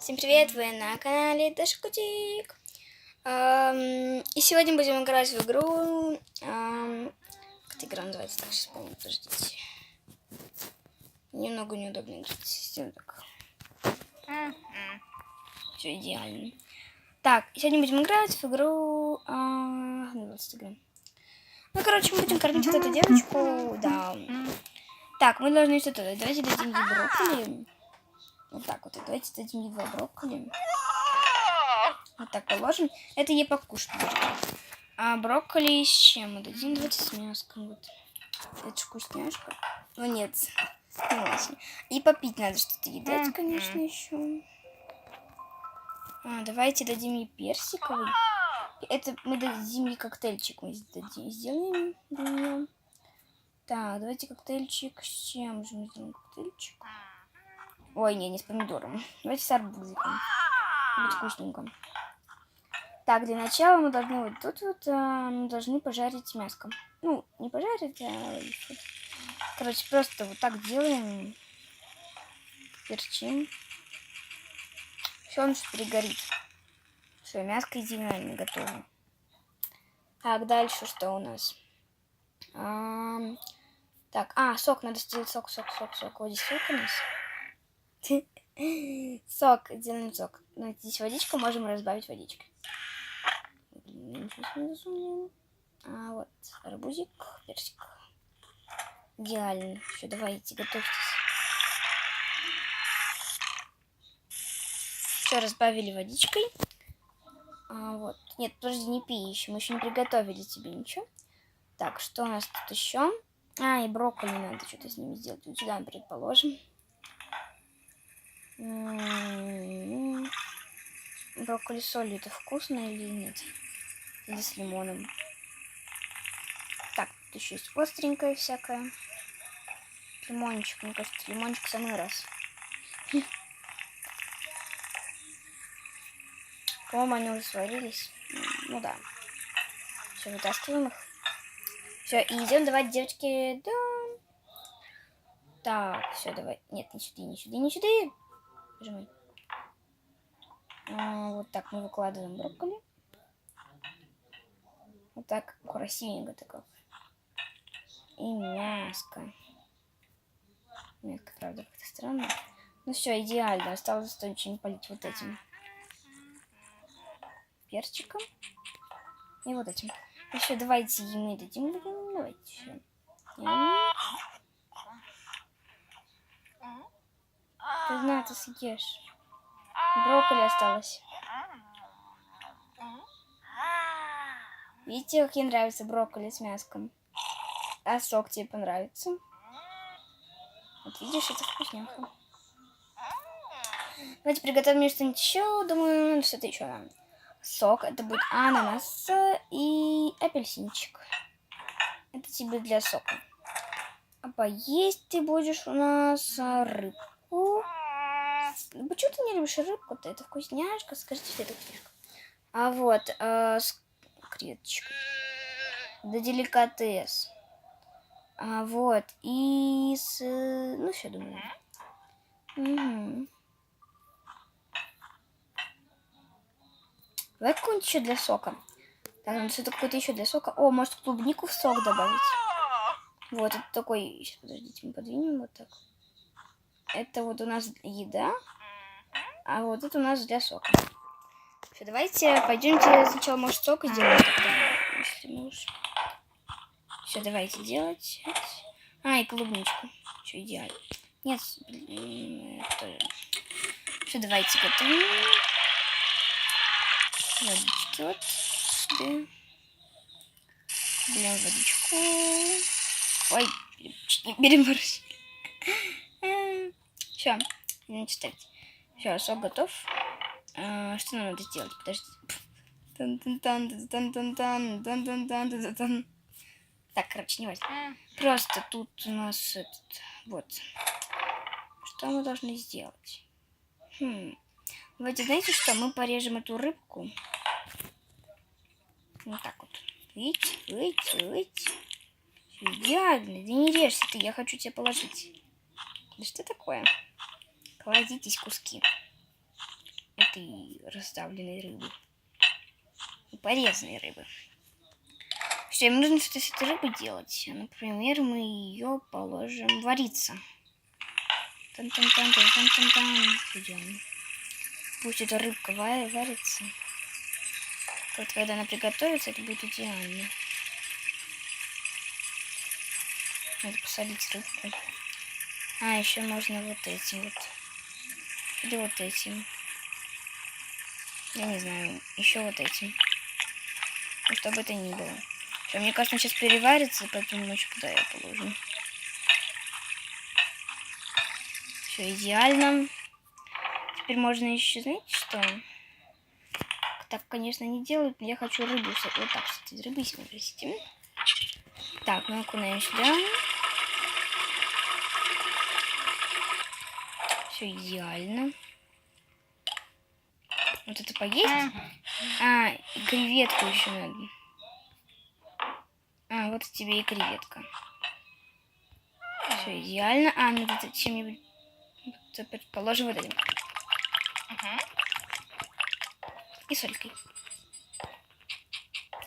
Всем привет, вы на канале Даша Кутик. И сегодня будем играть в игру. Как эта игра называется? Так, сейчас помню, подождите. Немного неудобно играть. Сделаю так. Все идеально. Так, сегодня будем играть в игру. Ну, короче, мы будем кормить вот эту девочку. Да. Так, мы должны что-то. Давайте дадим ей брокколи. Вот так вот. И давайте дадим ей 2 брокколи. Вот так положим. Это ей покушать будет. А брокколи с чем мы дадим? Давайте с мяском. Вот. Это же вкусняшка. Ну нет. Не очень. И попить надо что-то едать, конечно, еще. Давайте дадим ей персиковый. Это мы дадим ей коктейльчик. Мы сделаем для нее. Так, давайте коктейльчик. С чем же мы сделаем коктейльчик? Ой, не с помидором. Давайте с арбузиком. Будет вкусненько. Так, для начала мы должны вот тут вот мы должны пожарить мяско. Ну, не пожарить, а... Короче, просто вот так делаем. Перчим. Все, он что перегорит. Все, мяско идеально готово. Так, дальше что у нас? Так, сок, надо сделать сок. Вот здесь сок у нас. Сок, делаем сок. Ну, здесь водичку, можем разбавить водичкой. Вот, арбузик, персик. Идеально. Все, давайте, готовьтесь. Все, разбавили водичкой. Вот. Нет, подожди, не пей еще. Мы еще не приготовили тебе ничего. Так, что у нас тут еще? И брокколи надо что-то с ними сделать. Вот сюда, предположим. Брокколи с солью, это вкусно или нет? Или с лимоном? Так, тут еще есть остренькое всякое. Лимончик, мне кажется, лимончик в самый раз. По-моему, они уже сварились. Ну да. Все, вытаскиваем их. Все, и идем давать девочке. Да. Так, все, давай. Нет, не сюда. Прижимай. Вот так мы выкладываем брокколи. Вот так красивенько такое. И мяско. Мяско, правда, как-то странно. Ну все, идеально. Осталось только что-нибудь полить вот этим перчиком. И вот этим. Еще давайте ему дадим. Давайте еще. Ты знаю, ты съешь. Брокколи осталось. Видите, как ей нравится брокколи с мяском? А сок тебе понравится? Вот видишь, это вкусняха. Давайте приготовим что-нибудь еще. Думаю, что-то еще нам. Сок. Это будет ананас и апельсинчик. Это тебе для сока. А поесть ты будешь у нас рыбку. Почему ты не любишь рыбку-то? Это вкусняшка. Скажите, что это вкусняшка. Вот, с креветочкой. Да деликатес. Вот, и с... Ну, все, думаю. Угу. Давай какой-нибудь еще для сока. Так, надо что-то какое-то еще для сока. О, может клубнику в сок добавить? Вот, это такой... Сейчас, подождите, мы подвинем вот так. Это вот у нас еда. А вот это у нас для сока. Все, давайте пойдемте сначала, может, сок сделаем. Если можешь. Все, давайте делать. И клубничку. Все, идеально. Нет, тоже. Все, давайте готовим. Водички вот. Сюда. Берем водичку. Ой, чуть не переборщили. Все, не читать. Все, сок готов. Что нам надо сделать? Подожди. Так, короче, не важно. Просто тут у нас этот... Вот. Что мы должны сделать? Давайте, знаете что? Мы порежем эту рыбку. Вот так вот. Видите? Идеально. Да не режься ты, я хочу тебе положить. Да что такое? Кладитесь куски. этой расставленной рыбы. И порезанной рыбы. Все, им нужно что-то с этой рыбой делать. Например, мы ее положим вариться. Тан-тан-тан-тан-тан-тан. Идем. Пусть эта рыбка варится. Вот когда она приготовится, это будет идеально. Надо посолить рыбку. А, еще можно вот этим вот. Или вот этим. Я не знаю. Еще вот этим. Ну, чтобы это ни было. Что, мне кажется, он сейчас переварится, поэтому мы еще куда ее положим. Все идеально. Теперь можно еще, знаете что? Так, конечно, не делают, но я хочу рыбу. Вот так, кстати, рыбы смотрите. Так, мы окунаем сюда. Все идеально. Вот это поесть? А, и креветку еще надо. А, вот тебе и креветка. Все идеально. А, надо это чем-нибудь... Предположим, вот этим. И солькой.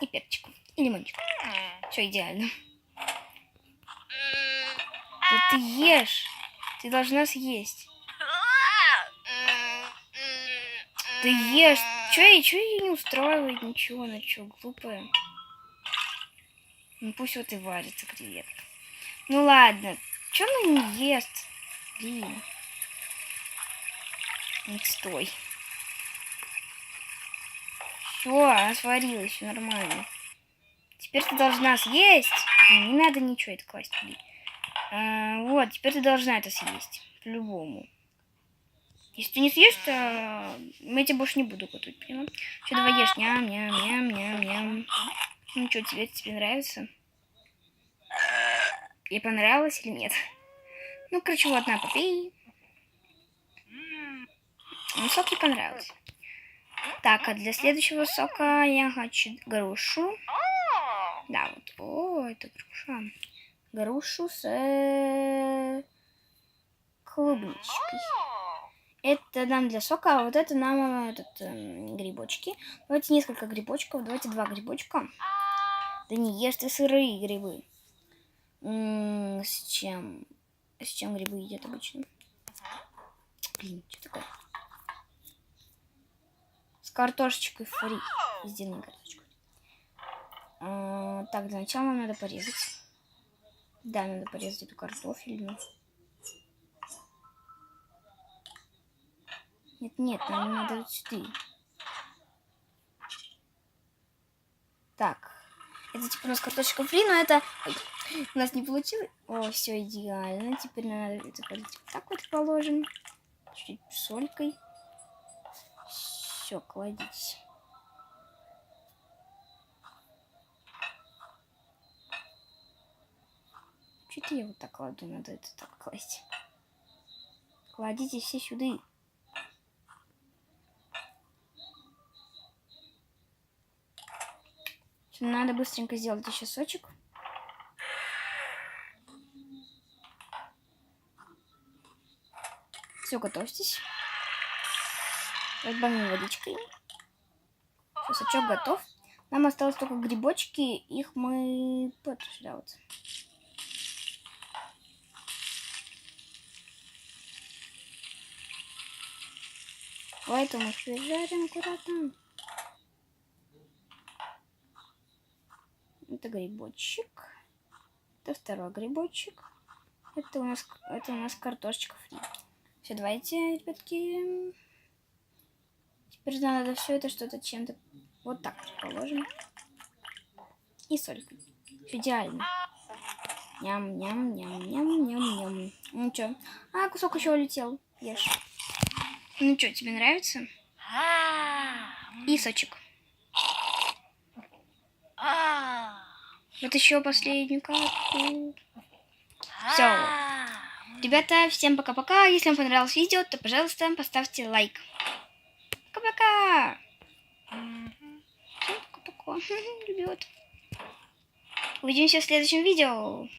И перчиком. И лимончиком. Все идеально. Да ты ешь. Ты должна съесть. Ты ешь. Чё ей не устраивает ничего, она чё, глупая? Ну пусть вот и варится креветка. Ну ладно. Чё она не ест? Блин. Стой. Все, она сварилась, все нормально. Теперь ты должна съесть. Не надо ничего это класть. Вот, теперь ты должна это съесть. По-любому. Если ты не съешь, то я тебе больше не буду готовить, поняла? Что, давай ешь. Ням-ням-ням-ням-ням. Ну что, тебе нравится? Ей понравилось или нет? Ну, короче, вот, на, попей. Ну, сок ей понравился. Так, а для следующего сока я хочу грушу. Да, вот. О, это груша. Грушу с клубничкой. Это нам для сока, а вот это нам грибочки. Давайте несколько грибочков. Давайте 2 грибочка. Да не ешь ты сырые грибы. С чем? С чем грибы едят обычно? Блин, что такое? С картошечкой фри. Сделаем картошечку. Так, для начала нам надо порезать. Да, надо порезать эту картофельную. Нет, нам надо вот сюда. Так. Это типа у нас картошечка фри, но это... Ой, у нас не получилось. О, все идеально. Теперь надо это вот так вот положим. Чуть солькой. Все, кладите. Что-то я вот так кладу, надо это так класть. Кладите все сюда. Надо быстренько сделать еще сочек. Все, готовьтесь. Разбавим водичкой. Все, сочок готов. Нам осталось только грибочки. Их мы... Вот сюда вот. Поэтому их пережарим аккуратно. Это грибочек. Это второй грибочек. Это у нас картошечка фри. Все, давайте, ребятки. Теперь надо все это что-то чем-то вот так положим. И сольку. Идеально. Ням-ням-ням-ням-ням-ням. Ну чё? А, кусок еще улетел. Ешь. Ну чё, тебе нравится? И сочек. Вот еще последнюю капку. Все. Ребята, всем пока-пока. Если вам понравилось видео, то, пожалуйста, поставьте лайк. Пока-пока. Всем пока-пока. Ребят. Увидимся в следующем видео.